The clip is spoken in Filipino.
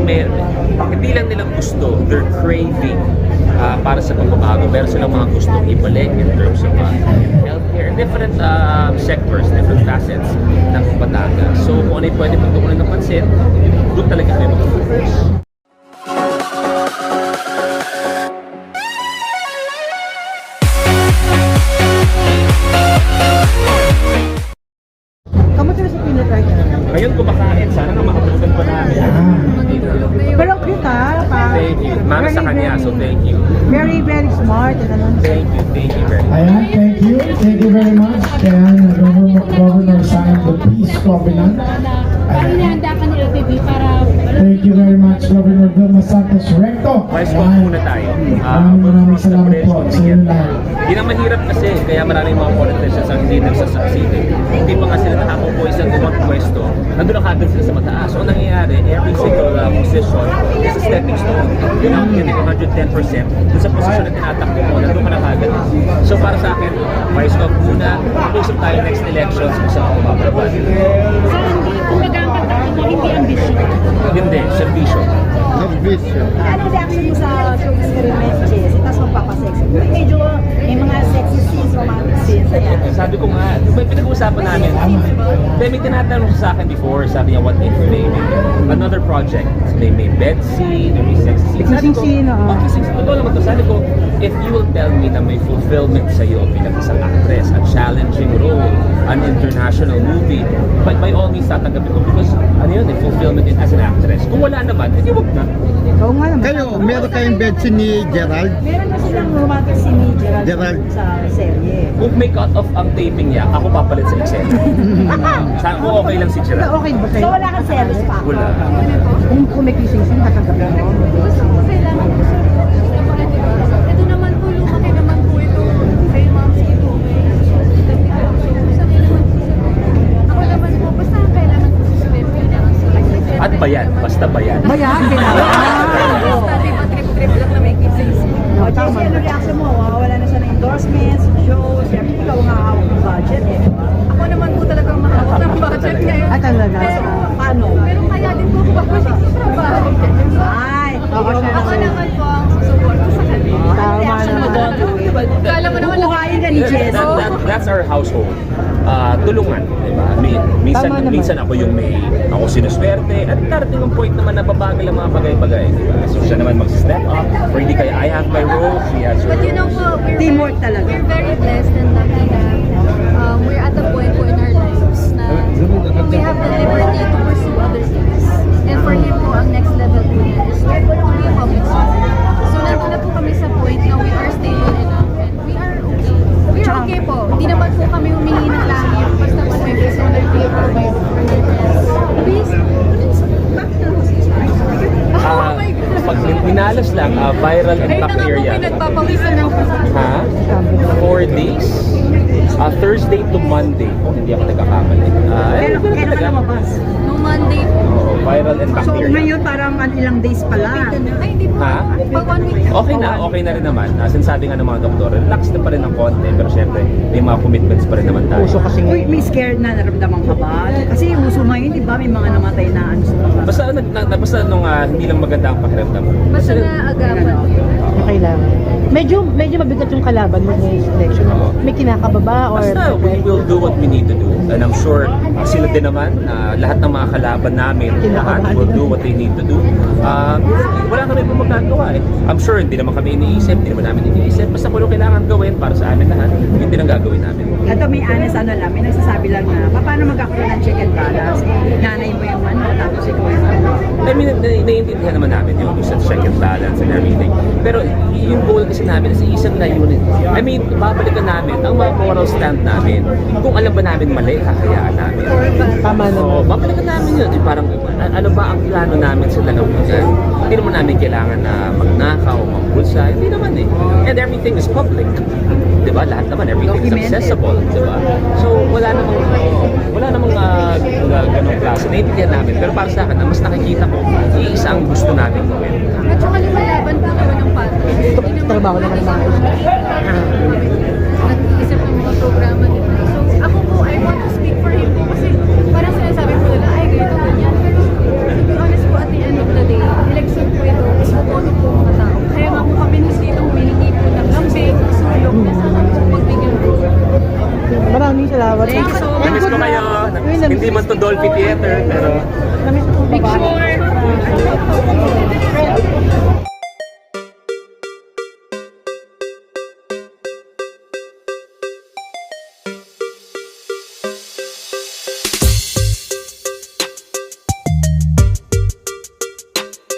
hindi lang nilang gusto, they're craving para sa pagbabago. Meron silang mga gustong ibalik in terms of healthcare, different sectors, different facets ng Batangas. So kung ano yung pwede pagtukunan ng pansin, doon talaga kami mag-focus. Ngayon kumakain, sana na makabutan pa namin. Pero cute Thank you. Mama sa kanya, so thank you. Very, very smart. Thank you very much. Ayan, thank you. Thank you very much. Kaya Governor signed the Peace Covenant. Parang inihanda ka nila, baby, para... Thank you very much, Governor Vilma Santos Recto. Vice Cop muna tayo. Maraming salamat po sa inyo lahat. Hindi na mahirap kasi, kaya maraming mga politicians ang hindi nagsasucceed. Hindi pa nga sila nakakupoy sa gumang pwesto, nandun na kagad sila sa mataas. So, ang nangyayari, every single position is a stepping stone. Yun ang getting 110% dun sa posisyon na tinatakbo mo, nandun ka na kagad. So, para sa akin, Vice Cop muna, usap tayo next elections kung saan ako mababad. Kumbaga ang katawan mo, hindi ambisyon. Hindi, servisyo. Ano reaction mo sa show experiment, Jess? Tapos magpapasexy. Medyo may mga sexy scenes, romantic scenes. Ayan. Sabi ko nga, may pinag-uusapan namin. May tinatanong sa akin before, sabi niya, what if may another project? May bed scene, may sex scene. Kissing scene, kissing scene. Totoo naman to. Sabi ko, if you will tell me na may fulfillment sa'yo bilang isang actress, a challenging role, an international movie, but by all means tatanggapin ko because ano yun, fulfillment as an actress. Kung wala naman, hindi wag na. Oo nga naman. Kayo, meron kayong bed scene ni Gerald? Meron na silang romantic scene ni Gerald sa serye. Kung may cut-off ang taping niya, ako papalit sa eksena. Saan ko okay lang si Gerald? Okay ba sa'yo? So wala kang selos pa? Wala. Kung may kissing scene, tatanggapin mo. Gusto ko kailangan ko sa ito naman po, lumaki naman po ito kay Ma'am si ito. Ako naman po, basta kailangan ko sa swerte na ang sila. At bayan, basta bayan. Bayan, Basta diba trip-trip lang na may kissing scene. O, Jesse, ano reaction mo? Wala na siya ng endorsements, shows, siyempre ikaw nga hawak ng budget eh. Ako naman po talagang makakot ng budget ngayon. Ah, talaga? Pero, Paano? pero kaya din po babalik sa trabaho. Ay, Ako naman po ang susuporto sa kanila. Tama Reaction mo naman. doon. Kala mo naman Buhayin ka ni Jess. That's our household. Tulungan, di ba? Minsan ako yung ako sinuswerte at darating ang point naman na babagal ang mga bagay-bagay, di ba? So siya naman mag-step up, or hindi kaya I have my role, she has her But you know role. po, Teamwork talaga. we're very blessed and lucky na we're at a point po in our lives na we have the liberty to pursue other things. And for him po, ang next level po niya is to be a public servant. So nandun na po kami sa point na we are stable enough and we are okay. We are okay po. Hindi naman po kami humingi ng langit basta po may personality or may please. Oh my God. Pag minalas lang, viral and Ayun na nga po, bacteria. pinagpapawisan ng Ha? 4 days? Thursday to Monday, kung hindi ako nagkakamali. Kailan ka lumabas? no Monday po. Viral and So bacteria. ngayon parang ilang days pa lang. Ay, hindi po. Ha? Pag 1 week. Okay na rin naman. Sinasabi nga ng mga doktor, relax na pa rin ng konti, pero syempre, may mga commitments pa rin naman tayo. Uy, may scared na naramdaman ka ba? Kasi uso ngayon, di ba? May mga namatay na ano sa mga... Basta nung hindi lang maganda ang pakiramdam ko. Basta na agapan. Okay lang. Medyo mabigat yung kalaban mo ngayong selection. May kinakaba ba? Or Basta we will do what we need to do. And I'm sure sila din naman, lahat ng mga kalaban namin, lahat will do what they need to do. Wala kami po magagawa eh. I'm sure hindi naman kami iniisip, hindi naman namin iniisip. Basta kung ano kailangan gawin para sa amin lahat, yun din ang gagawin namin. Ito may honest ano lang, may nagsasabi lang na paano magkakaroon ng check and balance? Nanay mo yung ano, tapos ikaw yung ano. I mean, naiintindihan naman namin yung sa check and balance and everything. Pero yung goal kasi namin is isang layunin. I mean, babalikan namin ang mga moral stand namin. Kung alam ba namin mali, hahayaan namin. tama So, naman? babalikan namin yun. Parang, ano ba ang plano namin sa lalamunan? Hindi naman namin kailangan na magnakaw, mambulsa. Hindi naman eh. And everything is public. Diba? Lahat naman, everything is accessible. Diba? So, wala namang ganong klase. Naiintindihan namin. Pero para sa akin, ang mas nakikita ko, iisa ang gusto namin gawin. At saka lumalaban po kami ng pato. Trabaho naman ng mga Nag-isip ng mga programa nila. So, ako po, I want to speak for him po kasi parang sinasabi po nila, ay, ganito, ganyan. Pero, to be honest po, at the end of the day, Thank you so much. Namiss ko kayo. Uy, namiss Hindi man to Dolphy Theater, pero Namiss ko Make babae. sure